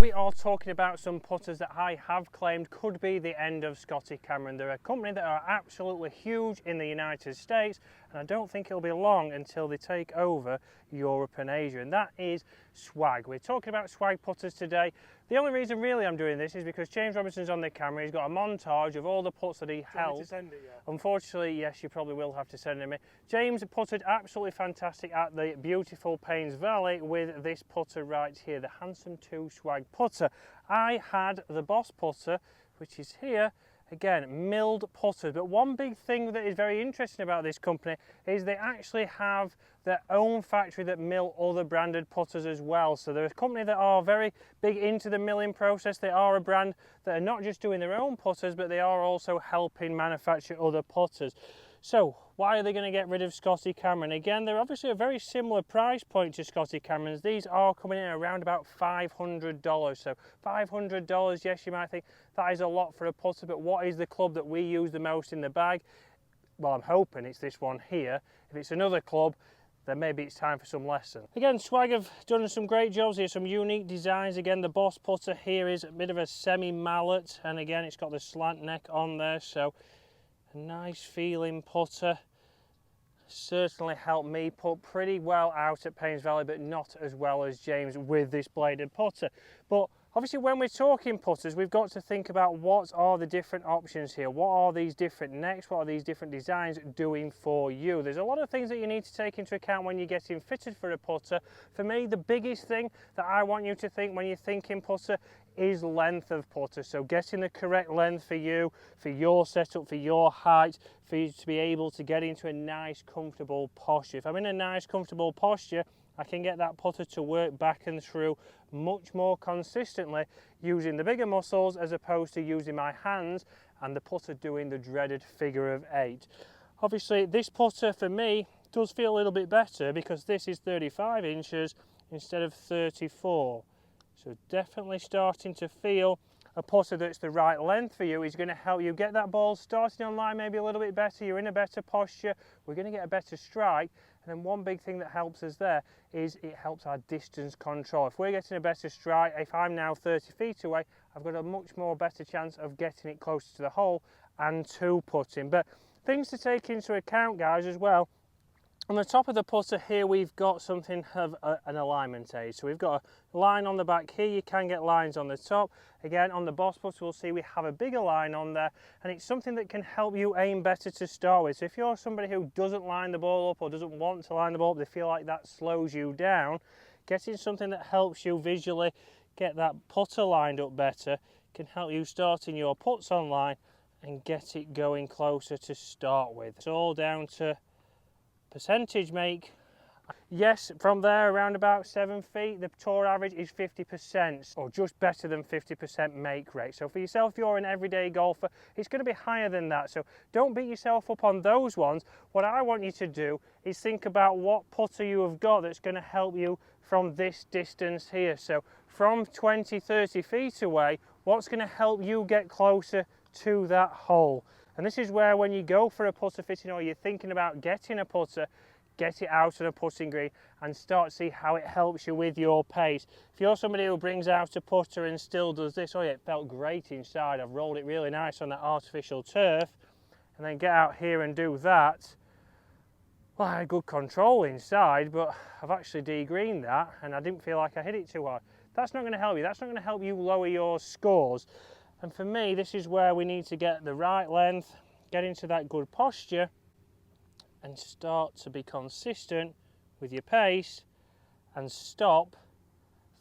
We are talking about some putters that I have claimed could be the end of Scotty Cameron. They're a company that are absolutely huge in the United States, and I don't think it'll be long until they take over Europe and Asia, and that is swag. We're talking about swag putters today. The only reason really I'm doing this is because James Robinson's on the camera. He's got a montage of all the putts that he held. Unfortunately, yes, you probably will have to send him it. James putted absolutely fantastic at the beautiful Paynes Valley with this putter right here, the Handsome 2 Swag putter. I had the Boss putter, which is here. Again, milled putter, but one big thing that is very interesting about this company is they actually have their own factory that mill other branded putters as well. So they're a company that are very big into the milling process. They are a brand that are not just doing their own putters, but they are also helping manufacture other putters. So why are they going to get rid of Scotty Cameron? Again, they're obviously a very similar price point to Scotty Cameron's. These are coming in around about $500. So $500, yes, you might think that is a lot for a putter, but what is the club that we use the most in the bag? Well, I'm hoping it's this one here. If it's another club, then maybe it's time for some lesson. Again, Swag have done some great jobs here, some unique designs. Again, the Boss putter here is a bit of a semi-mallet, and again, it's got the slant neck on there, so a nice feeling putter. Certainly helped me put pretty well out at Paynes Valley, but not as well as James with this bladed putter. But obviously when we're talking putters, we've got to think about what are the different options here. What are these different necks? What are these different designs doing for you? There's a lot of things that you need to take into account when you're getting fitted for a putter. For me, the biggest thing that I want you to think when you're thinking putter is length of putter. So getting the correct length for you, for your setup, for your height, for you to be able to get into a nice comfortable posture. If I'm in a nice comfortable posture, I can get that putter to work back and through much more consistently using the bigger muscles as opposed to using my hands and the putter doing the dreaded figure of 8. Obviously this putter for me does feel a little bit better because this is 35 inches instead of 34. So definitely starting to feel a putter that's the right length for you is going to help you get that ball starting on line maybe a little bit better. You're in a better posture, we're going to get a better strike. And then one big thing that helps us there is it helps our distance control. If we're getting a better strike, if I'm now 30 feet away, I've got a much more better chance of getting it closer to the hole and to putting. But things to take into account, guys, as well. On the top of the putter here, we've got something of an alignment aid. So we've got a line on the back here. You can get lines on the top. Again, on the Boss putter, we'll see we have a bigger line on there, and it's something that can help you aim better to start with. So if you're somebody who doesn't line the ball up or doesn't want to line the ball up, they feel like that slows you down, getting something that helps you visually get that putter lined up better can help you starting your putts on line and get it going closer to start with. It's all down to percentage make. Yes, from there around about 7 feet, the tour average is 50%, or just better than 50% make rate. So for yourself, if you're an everyday golfer, it's going to be higher than that. So don't beat yourself up on those ones. What I want you to do is think about what putter you have got that's going to help you from this distance here. So from 20, 30 feet away, what's going to help you get closer to that hole? And this is where when you go for a putter fitting or you're thinking about getting a putter, get it out on a putting green and start to see how it helps you with your pace. If you're somebody who brings out a putter and still does this, oh yeah, it felt great inside, I've rolled it really nice on that artificial turf, and then get out here and do that, well, I had good control inside, but I've actually de-greened that and I didn't feel like I hit it too hard. That's not going to help you. That's not going to help you lower your scores. And for me, this is where we need to get the right length, get into that good posture, and start to be consistent with your pace and stop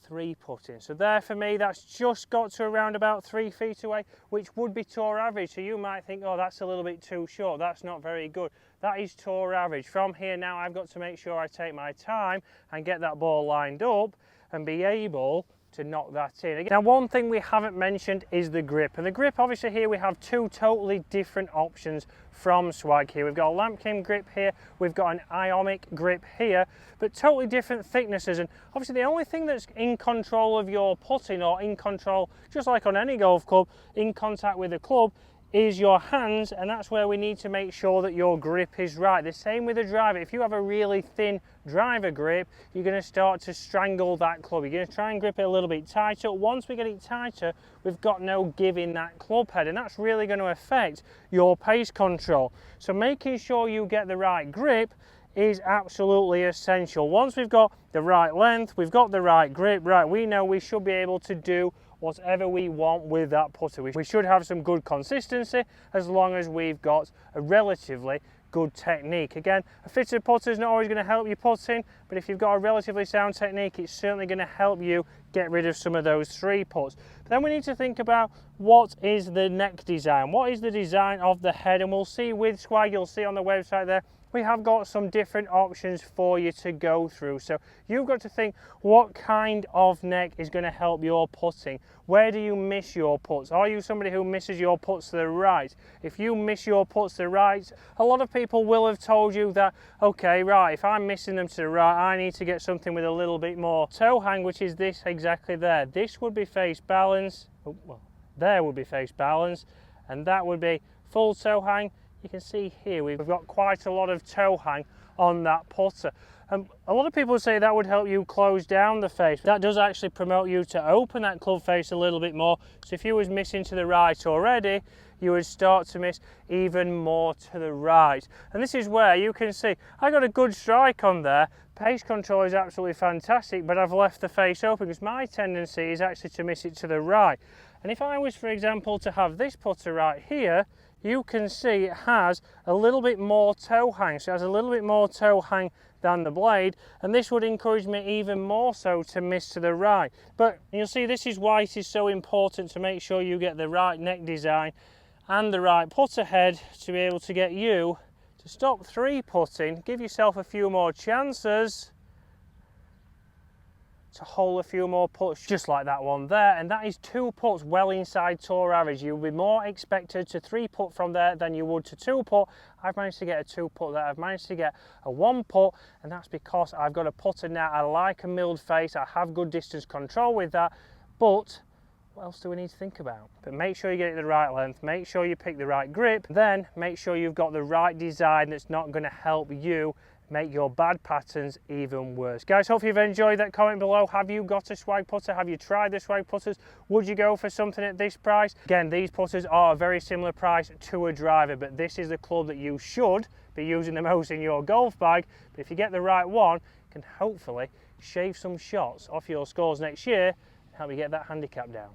3-putting. So there for me, that's just got to around about 3 feet away, which would be tour average. So you might think, oh, that's a little bit too short, that's not very good. That is tour average. From here now, I've got to make sure I take my time and get that ball lined up and be able to knock that in. Now, one thing we haven't mentioned is the grip. And the grip, obviously here we have two totally different options from Swag here. We've got a lambkin grip here, we've got an ionic grip here, but totally different thicknesses. And obviously the only thing that's in control of your putting, or in control, just like on any golf club, in contact with the club, is your hands, and that's where we need to make sure that your grip is right. The same with the driver. If you have a really thin driver grip, you're going to start to strangle that club. You're going to try and grip it a little bit tighter. Once we get it tighter, we've got no give in that club head, and that's really going to affect your pace control. So making sure you get the right grip is absolutely essential. Once we've got the right length, we've got the right grip, right, we know we should be able to do whatever we want with that putter. We should have some good consistency as long as we've got a relatively good technique. Again, a fitted putter is not always going to help you putting, but if you've got a relatively sound technique, it's certainly going to help you get rid of some of those three puts. But then we need to think about what is the neck design, what is the design of the head, and we'll see with Swag, you'll see on the website there, we have got some different options for you to go through. So you've got to think what kind of neck is going to help your putting. Where do you miss your puts? Are you somebody who misses your puts to the right? If you miss your puts to the right, a lot of people will have told you that, okay, right, if I'm missing them to the right, I need to get something with a little bit more toe hang, which is this exactly there. This would be face balance. Oh, well, there would be face balance, and that would be full toe hang. You can see here we've got quite a lot of toe hang on that putter. A lot of people say that would help you close down the face. That does actually promote you to open that club face a little bit more. So if you was missing to the right already, you would start to miss even more to the right. And this is where you can see I got a good strike on there. Pace control is absolutely fantastic, but I've left the face open because my tendency is actually to miss it to the right. And if I was, for example, to have this putter right here, you can see it has a little bit more toe hang. So it has a little bit more toe hang than the blade, and this would encourage me even more so to miss to the right. But you'll see this is why it is so important to make sure you get the right neck design and the right putter head to be able to get you to stop three putting, give yourself a few more chances to hole a few more putts just like that one there, and that is 2 putts well inside tour average. You'll be more expected to 3 putt from there than you would to 2 putt. I've managed to get a 2 putt there, I've managed to get a 1 putt, and that's because I've got a putter now. I like a milled face, I have good distance control with that, but what else do we need to think about? But make sure you get it the right length, make sure you pick the right grip, then make sure you've got the right design that's not going to help you make your bad patterns even worse. Guys, hope you've enjoyed that. Comment below, have you got a Swag putter? Have you tried the Swag putters? Would you go for something at this price? Again, these putters are a very similar price to a driver, but this is the club that you should be using the most in your golf bag. But if you get the right one, you can hopefully shave some shots off your scores next year and help you get that handicap down.